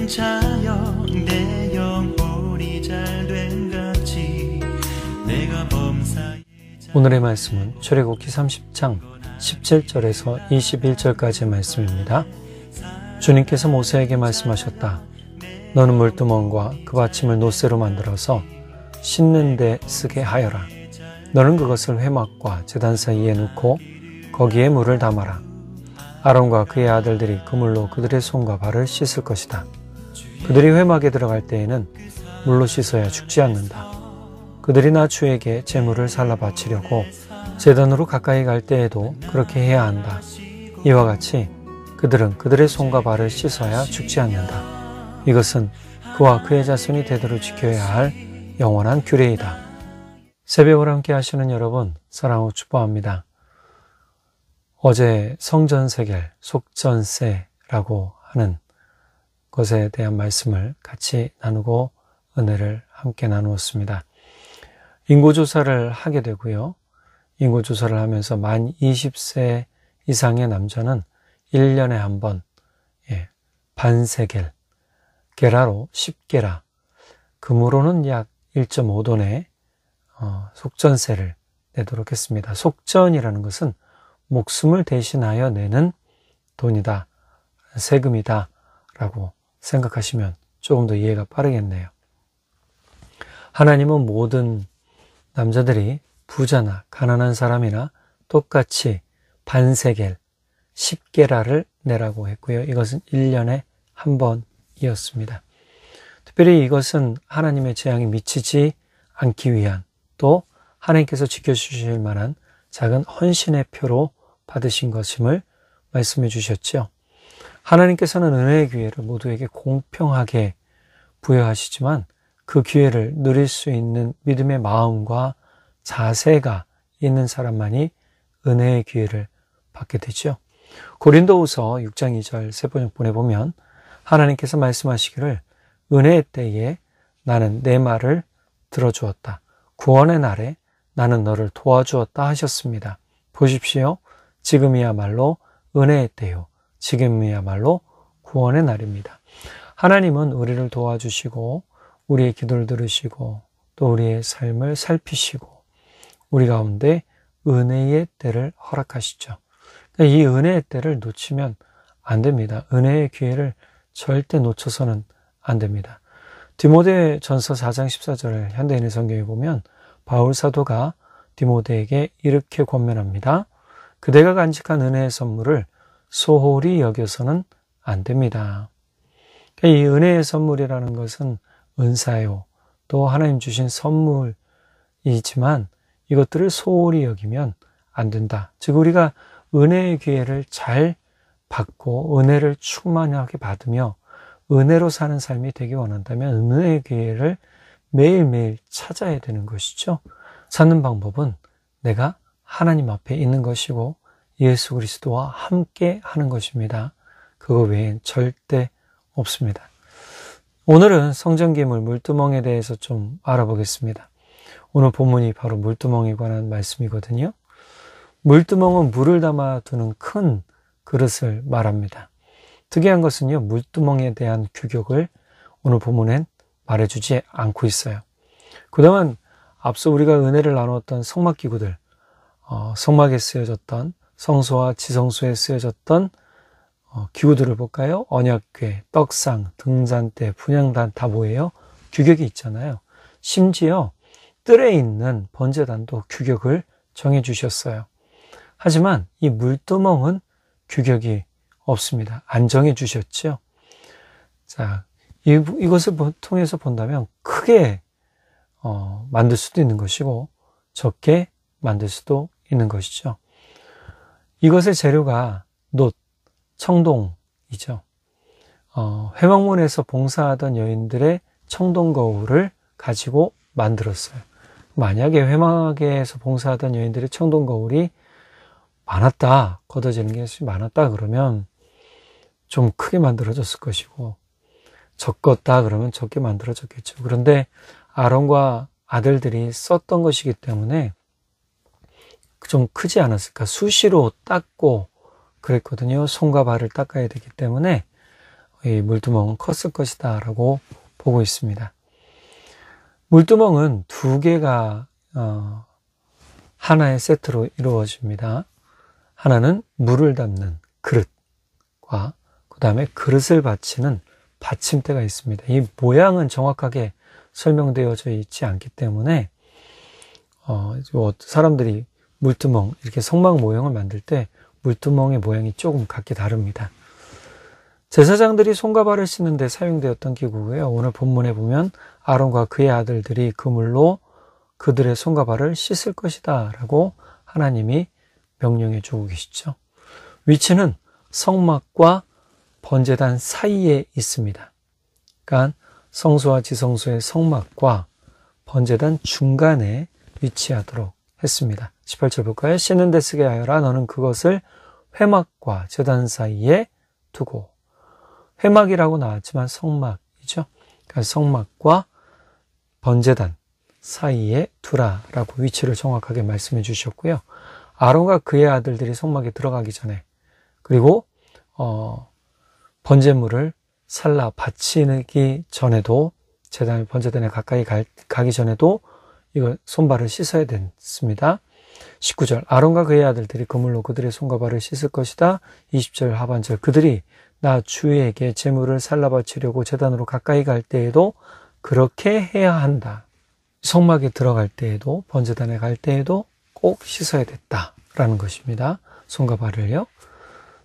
자여 내 영혼이 잘된 같이 내가 범사에. 오늘의 말씀은 출애굽기 30장 17절에서 21절까지의 말씀입니다. 주님께서 모세에게 말씀하셨다. 너는 물두멍과 그 받침을 노쇠로 만들어서 씻는 데 쓰게 하여라. 너는 그것을 회막과 제단 사이에 놓고 거기에 물을 담아라. 아론과 그의 아들들이 그 물로 그들의 손과 발을 씻을 것이다. 그들이 회막에 들어갈 때에는 물로 씻어야 죽지 않는다. 그들이 나 주에게 제물을 살라 바치려고 제단으로 가까이 갈 때에도 그렇게 해야 한다. 이와 같이 그들은 그들의 손과 발을 씻어야 죽지 않는다. 이것은 그와 그의 자손이 대대로 지켜야 할 영원한 규례이다. 새벽을 함께 하시는 여러분, 사랑하고 축복합니다. 어제 성전세겔, 속전세라고 하는 것에 대한 말씀을 같이 나누고 은혜를 함께 나누었습니다. 인구조사를 하게 되고요. 인구조사를 하면서 만 20세 이상의 남자는 1년에 한 번, 반세겔, 게라로 10게라, 금으로는 약 1.5돈의 속전세를 내도록 했습니다. 속전이라는 것은 목숨을 대신하여 내는 돈이다, 세금이다 라고 생각하시면 조금 더 이해가 빠르겠네요. 하나님은 모든 남자들이 부자나 가난한 사람이나 똑같이 반세겔, 10게라를 내라고 했고요. 이것은 1년에 한 번이었습니다. 특별히 이것은 하나님의 재앙이 미치지 않기 위한, 또 하나님께서 지켜주실 만한 작은 헌신의 표로 받으신 것임을 말씀해 주셨죠. 하나님께서는 은혜의 기회를 모두에게 공평하게 부여하시지만 그 기회를 누릴 수 있는 믿음의 마음과 자세가 있는 사람만이 은혜의 기회를 받게 되죠. 고린도후서 6장 2절 세번역본에 보면 하나님께서 말씀하시기를 은혜의 때에 나는 내 말을 들어주었다. 구원의 날에 나는 너를 도와주었다 하셨습니다. 보십시오. 지금이야말로 은혜의 때요. 지금이야말로 구원의 날입니다. 하나님은 우리를 도와주시고 우리의 기도를 들으시고 또 우리의 삶을 살피시고 우리 가운데 은혜의 때를 허락하시죠. 이 은혜의 때를 놓치면 안 됩니다. 은혜의 기회를 절대 놓쳐서는 안 됩니다. 디모데전서 4장 14절을 현대인의 성경에 보면 바울 사도가 디모데에게 이렇게 권면합니다. 그대가 간직한 은혜의 선물을 소홀히 여겨서는 안 됩니다. 이 은혜의 선물이라는 것은 은사요, 또 하나님 주신 선물이지만 이것들을 소홀히 여기면 안 된다. 즉 우리가 은혜의 기회를 잘 받고 은혜를 충만하게 받으며 은혜로 사는 삶이 되기 원한다면 은혜의 기회를 매일매일 찾아야 되는 것이죠. 찾는 방법은 내가 하나님 앞에 있는 것이고 예수 그리스도와 함께 하는 것입니다. 그거 외엔 절대 없습니다. 오늘은 성전기물 물두멍에 대해서 좀 알아보겠습니다. 오늘 본문이 바로 물두멍에 관한 말씀이거든요. 물두멍은 물을 담아두는 큰 그릇을 말합니다. 특이한 것은요, 물두멍에 대한 규격을 오늘 본문엔 말해주지 않고 있어요. 그동안 앞서 우리가 은혜를 나누었던 성막기구들, 성막에 쓰여졌던 성소와 지성소에 쓰여졌던 기구들을 볼까요? 언약궤, 떡상, 등잔대, 분향단 다 뭐예요? 규격이 있잖아요. 심지어 뜰에 있는 번제단도 규격을 정해 주셨어요. 하지만 이 물두멍은 규격이 없습니다. 안 정해 주셨죠? 자, 이것을 통해서 본다면 크게 만들 수도 있는 것이고 적게 만들 수도 있는 것이죠. 이것의 재료가 놋, 청동이죠. 회막문에서 봉사하던 여인들의 청동 거울을 가지고 만들었어요. 만약에 회막에서 봉사하던 여인들의 청동 거울이 많았다, 걷어지는 게 많았다 그러면 좀 크게 만들어졌을 것이고 적었다 그러면 적게 만들어졌겠죠. 그런데 아론과 아들들이 썼던 것이기 때문에 좀 크지 않았을까. 수시로 닦고 그랬거든요. 손과 발을 닦아야 되기 때문에 이 물두멍은 컸을 것이다 라고 보고 있습니다. 물두멍은 두 개가 하나의 세트로 이루어집니다. 하나는 물을 담는 그릇과 그 다음에 그릇을 받치는 받침대가 있습니다. 이 모양은 정확하게 설명되어져 있지 않기 때문에 사람들이 물두멍, 이렇게 성막 모형을 만들 때 물두멍의 모양이 조금 각기 다릅니다. 제사장들이 손과 발을 씻는 데 사용되었던 기구고요. 오늘 본문에 보면 아론과 그의 아들들이 그 물로 그들의 손과 발을 씻을 것이다 라고 하나님이 명령해 주고 계시죠. 위치는 성막과 번제단 사이에 있습니다. 그러니까 성소와 지성소의 성막과 번제단 중간에 위치하도록 했습니다. 18절 볼까요? 씻는 데 쓰게 하여라. 너는 그것을 회막과 제단 사이에 두고. 회막이라고 나왔지만 성막이죠. 그러니까 성막과 번제단 사이에 두라라고 위치를 정확하게 말씀해 주셨고요. 아론과 그의 아들들이 성막에 들어가기 전에, 그리고 번제물을 살라 바치기 전에도, 제단 번제단에 가까이 가기 전에도 이거 손발을 씻어야 됐습니다. 19절 아론과 그의 아들들이 그물로 그들의 손과 발을 씻을 것이다. 20절 하반절 그들이 나 주에게 제물을 살라 바치려고 제단으로 가까이 갈 때에도 그렇게 해야 한다. 성막에 들어갈 때에도 번제단에 갈 때에도 꼭 씻어야 됐다라는 것입니다. 손과 발을요.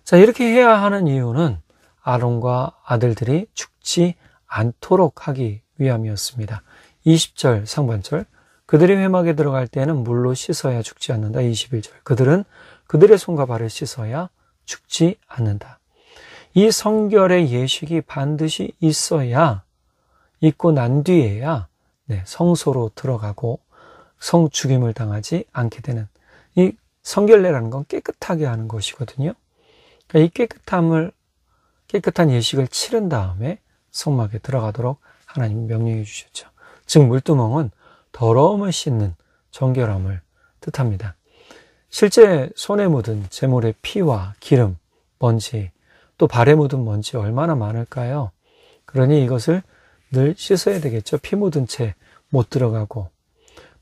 자, 이렇게 해야 하는 이유는 아론과 아들들이 죽지 않도록 하기 위함이었습니다. 20절 상반절 그들이 회막에 들어갈 때에는 물로 씻어야 죽지 않는다. 21절 그들은 그들의 손과 발을 씻어야 죽지 않는다. 이 성결의 예식이 반드시 있고 난 뒤에야 성소로 들어가고 성죽임을 당하지 않게 되는, 이 성결례라는 건 깨끗하게 하는 것이거든요. 그러니까 이 깨끗한 예식을 치른 다음에 성막에 들어가도록 하나님이 명령해 주셨죠. 즉 물두멍은 더러움을 씻는 정결함을 뜻합니다. 실제 손에 묻은 제물의 피와 기름, 먼지, 또 발에 묻은 먼지 얼마나 많을까요? 그러니 이것을 늘 씻어야 되겠죠. 피 묻은 채 못 들어가고,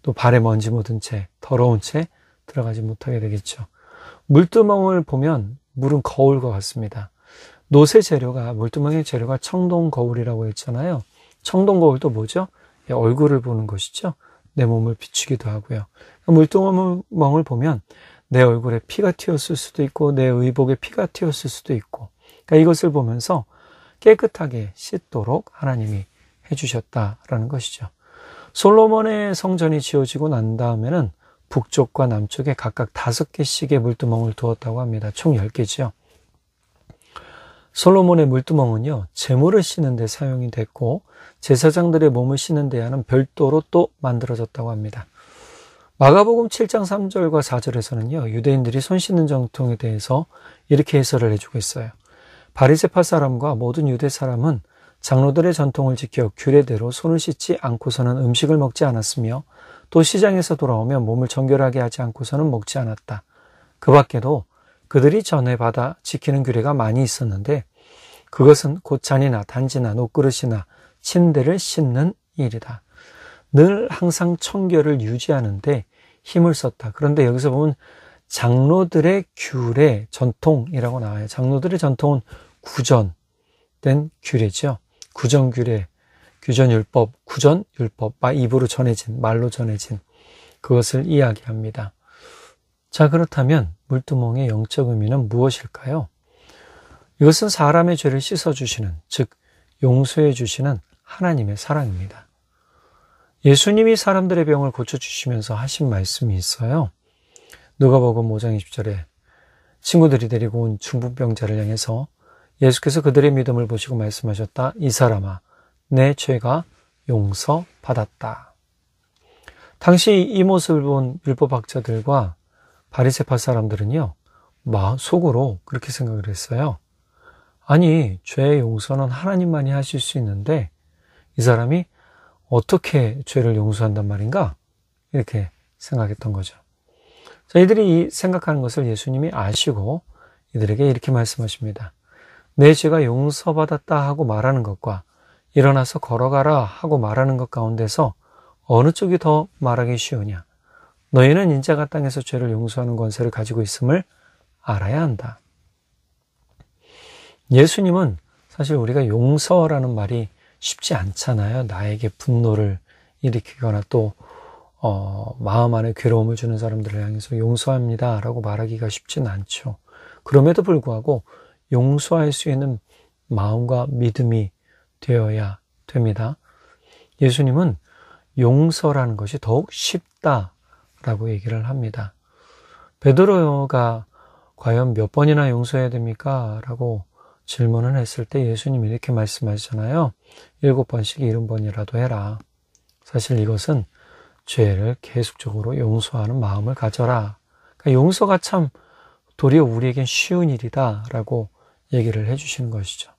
또 발에 먼지 묻은 채, 더러운 채 들어가지 못하게 되겠죠. 물두멍을 보면 물은 거울과 같습니다. 노새 재료가, 물두멍의 재료가 청동거울이라고 했잖아요. 청동거울도 뭐죠? 얼굴을 보는 것이죠. 내 몸을 비추기도 하고요. 물두멍을 보면 내 얼굴에 피가 튀었을 수도 있고 내 의복에 피가 튀었을 수도 있고, 그러니까 이것을 보면서 깨끗하게 씻도록 하나님이 해주셨다라는 것이죠. 솔로몬의 성전이 지어지고 난 다음에는 북쪽과 남쪽에 각각 5개씩의 물두멍을 두었다고 합니다. 총 10개죠. 솔로몬의 물두멍은요, 제물을 씻는 데 사용이 됐고 제사장들의 몸을 씻는 데에는 별도로 또 만들어졌다고 합니다. 마가복음 7장 3절과 4절에서는요, 유대인들이 손 씻는 정통에 대해서 이렇게 해설을 해주고 있어요. 바리새파 사람과 모든 유대 사람은 장로들의 전통을 지켜 규례대로 손을 씻지 않고서는 음식을 먹지 않았으며 또 시장에서 돌아오면 몸을 정결하게 하지 않고서는 먹지 않았다. 그 밖에도 그들이 전에 받아 지키는 규례가 많이 있었는데 그것은 곧 잔이나 단지나 옷그릇이나 침대를 씻는 일이다. 늘 항상 청결을 유지하는데 힘을 썼다. 그런데 여기서 보면 장로들의 규례, 전통이라고 나와요. 장로들의 전통은 구전된 규례죠. 구전규례, 규전율법, 구전율법, 입으로 전해진, 말로 전해진 그것을 이야기합니다. 자, 그렇다면 물두멍의 영적 의미는 무엇일까요? 이것은 사람의 죄를 씻어주시는, 즉 용서해 주시는 하나님의 사랑입니다. 예수님이 사람들의 병을 고쳐주시면서 하신 말씀이 있어요. 누가복음 5장 20절에 친구들이 데리고 온 중풍병자를 향해서 예수께서 그들의 믿음을 보시고 말씀하셨다. 이 사람아, 내 죄가 용서받았다. 당시 이 모습을 본 율법학자들과 바리새파 사람들은요, 속으로 그렇게 생각을 했어요. 아니, 죄의 용서는 하나님만이 하실 수 있는데 이 사람이 어떻게 죄를 용서한단 말인가? 이렇게 생각했던 거죠. 자, 이들이 생각하는 것을 예수님이 아시고 이들에게 이렇게 말씀하십니다. 내 죄가 용서받았다 하고 말하는 것과 일어나서 걸어가라 하고 말하는 것 가운데서 어느 쪽이 더 말하기 쉬우냐? 너희는 인자가 땅에서 죄를 용서하는 권세를 가지고 있음을 알아야 한다. 예수님은 사실 우리가 용서라는 말이 쉽지 않잖아요. 나에게 분노를 일으키거나 또 마음 안에 괴로움을 주는 사람들을 향해서 용서합니다 라고 말하기가 쉽지는 않죠. 그럼에도 불구하고 용서할 수 있는 마음과 믿음이 되어야 됩니다. 예수님은 용서라는 것이 더욱 쉽다라고 얘기를 합니다. 베드로가 과연 몇 번이나 용서해야 됩니까? 라고 질문을 했을 때 예수님이 이렇게 말씀하시잖아요. 7번씩 70번이라도 해라. 사실 이것은 죄를 계속적으로 용서하는 마음을 가져라. 그러니까 용서가 참 도리어 우리에겐 쉬운 일이다 라고 얘기를 해주시는 것이죠.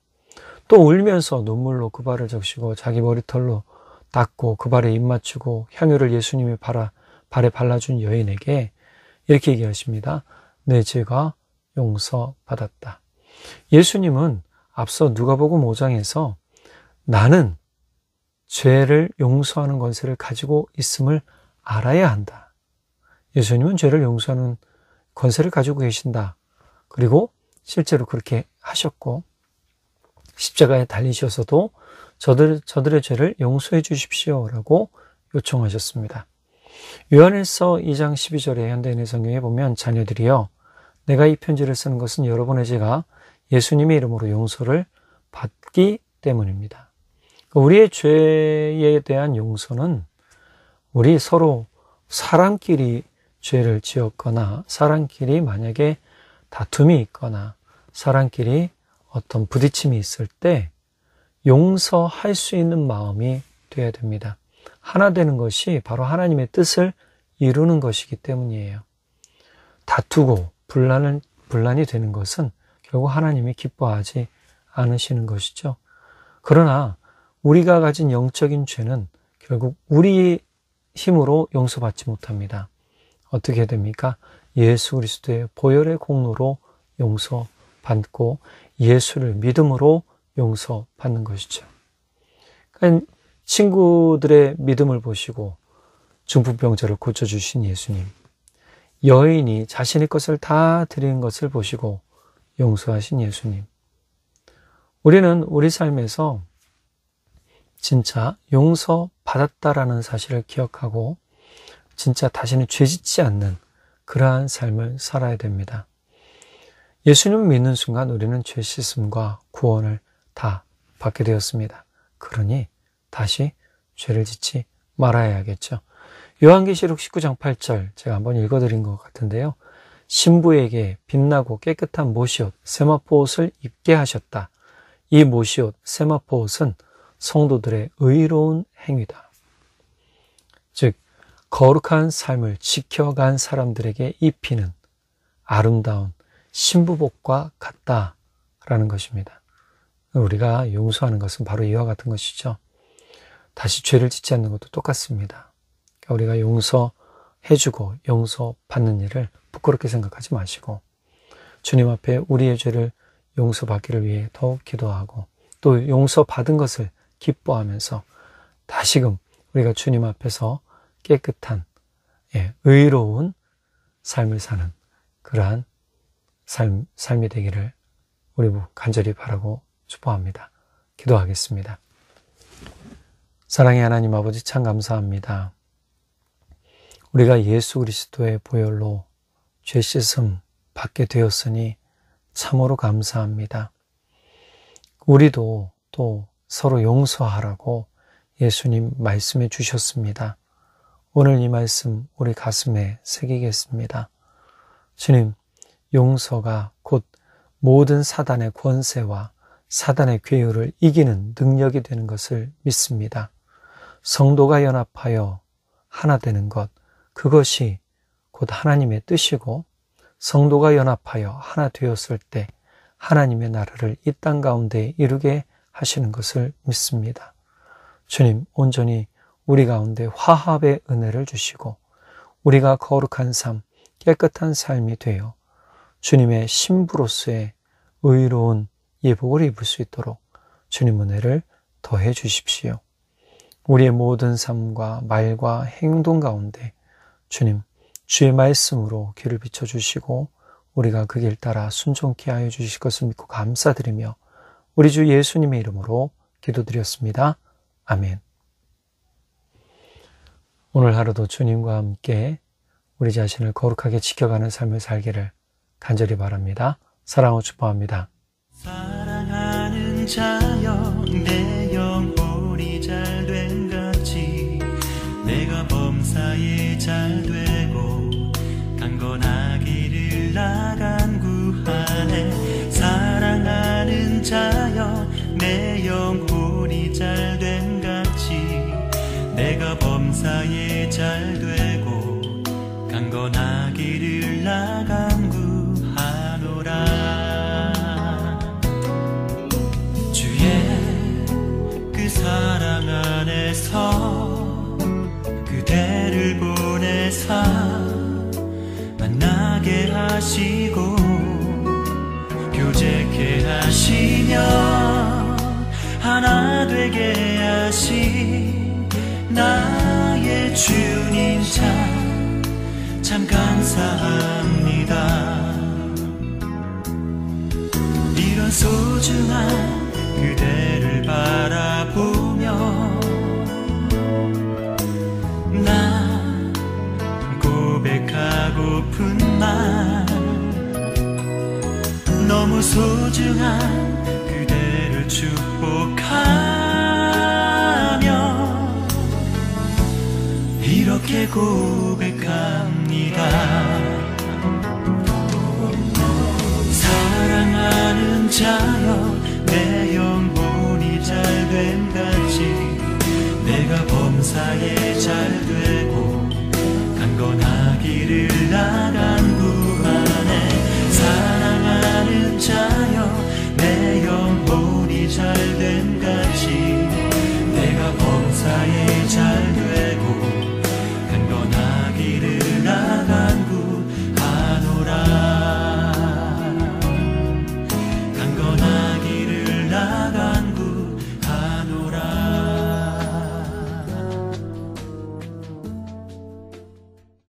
또 울면서 눈물로 그 발을 적시고 자기 머리털로 닦고 그 발에 입 맞추고 향유를 예수님의 발에 발라준 여인에게 이렇게 얘기하십니다. 내 죄가 용서받았다. 예수님은 앞서 누가복음 5장에서 나는 죄를 용서하는 권세를 가지고 있음을 알아야 한다. 예수님은 죄를 용서하는 권세를 가지고 계신다. 그리고 실제로 그렇게 하셨고 십자가에 달리셔서도 저들의 죄를 용서해 주십시오 라고 요청하셨습니다. 요한일서 2장 12절에 현대인의 성경에 보면 자녀들이여 내가 이 편지를 쓰는 것은 여러분의 죄가 예수님의 이름으로 용서를 받기 때문입니다. 우리의 죄에 대한 용서는 우리 서로 사람끼리 죄를 지었거나 사람끼리 만약에 다툼이 있거나 사람끼리 어떤 부딪힘이 있을 때 용서할 수 있는 마음이 되어야 됩니다. 하나 되는 것이 바로 하나님의 뜻을 이루는 것이기 때문이에요. 다투고 분란이 되는 것은 결국 하나님이 기뻐하지 않으시는 것이죠. 그러나 우리가 가진 영적인 죄는 결국 우리의 힘으로 용서받지 못합니다. 어떻게 됩니까? 예수 그리스도의 보혈의 공로로 용서받고 예수를 믿음으로 용서받는 것이죠. 그러니까 친구들의 믿음을 보시고 중풍병자를 고쳐주신 예수님, 여인이 자신의 것을 다 드리는 것을 보시고 용서하신 예수님, 우리는 우리 삶에서 진짜 용서받았다라는 사실을 기억하고 진짜 다시는 죄짓지 않는 그러한 삶을 살아야 됩니다. 예수님을 믿는 순간 우리는 죄 씻음과 구원을 다 받게 되었습니다. 그러니 다시 죄를 짓지 말아야겠죠. 요한계시록 19장 8절 제가 한번 읽어드린 것 같은데요. 신부에게 빛나고 깨끗한 못이옷 세마포옷을 입게 하셨다. 이 못이옷 세마포옷은 성도들의 의로운 행위다. 즉 거룩한 삶을 지켜간 사람들에게 입히는 아름다운 신부복과 같다라는 것입니다. 우리가 용서하는 것은 바로 이와 같은 것이죠. 다시 죄를 짓지 않는 것도 똑같습니다. 그러니까 우리가 용서해주고 용서받는 일을 부끄럽게 생각하지 마시고 주님 앞에 우리의 죄를 용서받기를 위해 더욱 기도하고 또 용서받은 것을 기뻐하면서 다시금 우리가 주님 앞에서 깨끗한 의로운 삶을 사는 그러한 삶이 되기를 우리 간절히 바라고 축복합니다. 기도하겠습니다. 사랑의 하나님 아버지 참 감사합니다. 우리가 예수 그리스도의 보혈로 죄 씻음 받게 되었으니 참으로 감사합니다. 우리도 또 서로 용서하라고 예수님 말씀해 주셨습니다. 오늘 이 말씀 우리 가슴에 새기겠습니다. 주님, 용서가 곧 모든 사단의 권세와 사단의 괴유를 이기는 능력이 되는 것을 믿습니다. 성도가 연합하여 하나 되는 것, 그것이 곧 하나님의 뜻이고 성도가 연합하여 하나 되었을 때 하나님의 나라를 이 땅 가운데 이루게 하시는 것을 믿습니다. 주님, 온전히 우리 가운데 화합의 은혜를 주시고 우리가 거룩한 삶, 깨끗한 삶이 되어 주님의 신부로서의 의로운 예복을 입을 수 있도록 주님 은혜를 더해 주십시오. 우리의 모든 삶과 말과 행동 가운데 주님, 주의 말씀으로 귀를 비춰주시고 우리가 그 길 따라 순종케 하여 주실 것을 믿고 감사드리며 우리 주 예수님의 이름으로 기도드렸습니다. 아멘. 오늘 하루도 주님과 함께 우리 자신을 거룩하게 지켜가는 삶을 살기를 간절히 바랍니다. 사랑하고 축복합니다. 사랑하는 자여 내 영혼이 잘된 같이 내가 범사에 잘되고 강건하기를 나간 구하네. 사랑하는 자여 내 영혼이 잘된 같이 내가 범사에 잘되고 강건하기를 나간 구하노라. 주의 그 사랑 안에서 그대를 보내사 만나게 하시고 교제케 하시며 하나 되게 하신 나의 주님 참 감사합니다. 이런 소중한 그대를 바라보며 나 고백하고픈 말 너무 소중한 그대를 축복하며 이렇게 고백합니다. 사랑하는 자여 내 영혼이 잘됨 같이 내가 범사에 잘되고 강건하기를